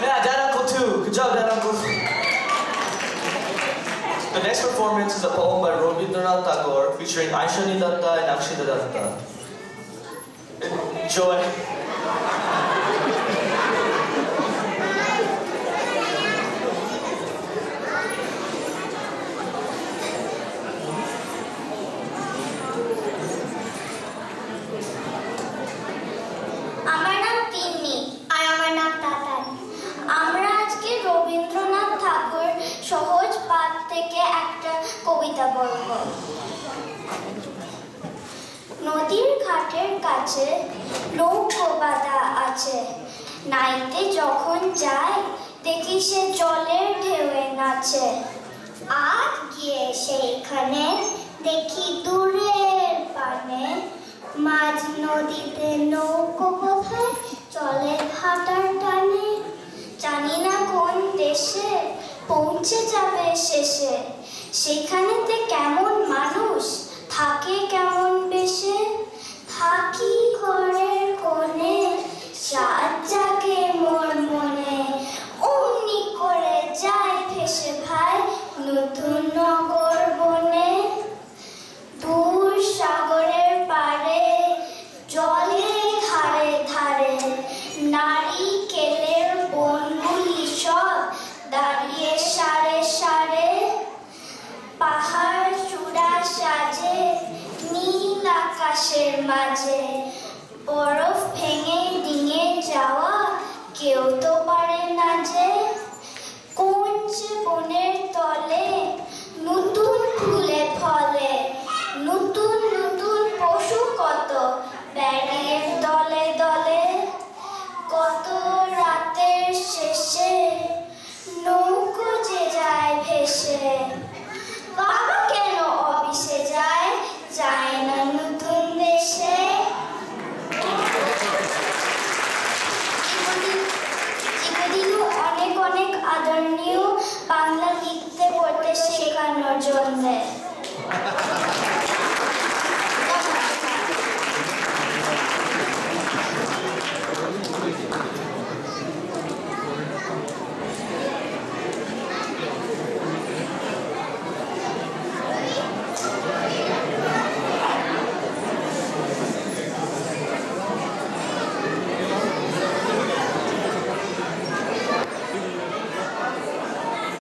Yeah, Dad Uncle too. Good job, Dad Uncle. The next performance is a poem by Rabindranath Tagore featuring Aishani Datta and Akshita Datta. Enjoy. আমার নাম তিন্নি আর আমার নাম তাতান। আমরা আজকে রবীন্দ্রনাথ ঠাকুর সহজ পাঠ থেকে একটা কবিতা বলব। নদীর ঘাটের কাছে নৌকো বাঁধা আছে, নাইতে যখন যায় দেখি সে জলের ঢেউয়ে নাচে। আজ গিয়ে সেইখানে দেখি দূরের পানে মাঝ নদীতে নৌকো কোথায় চলে ভাটার টানে। জানি না কোন দেশে পৌঁছে যাবে শেষে, সেখানেতে কেমন মানুষ থাকে কেমন বেশে। থাকি ঘরের কোণে সাত জাগে মোর মনে, অমনি করে যায় ভেসে ভাই নতুন নগর বনে। দূর সাগরের পারে জলে ধারে ধারে নারিকেলের বনগুলি সব দাঁড়িয়ে সারে সারে। পাহাড় চূড়া সাজে নীল আকাশের মাঝে, বরফ ভেঙে ডিঙে যাওয়া কেউ তো পারে না যে। কোন বনের তলে নতুন ফুলে ফলে, নতুন নতুন পশু কত বেড়িয়ে দলে দলে। কত রাতের শেষে নৌকো যে যায় ভেসে, বাবা কেন অফিসে যায় যায় না নতুন দেশে। চিরদিনও অনেক অনেক আদরণীয় বাংলা লিখতে পড়তে শেখানোর জন্যে।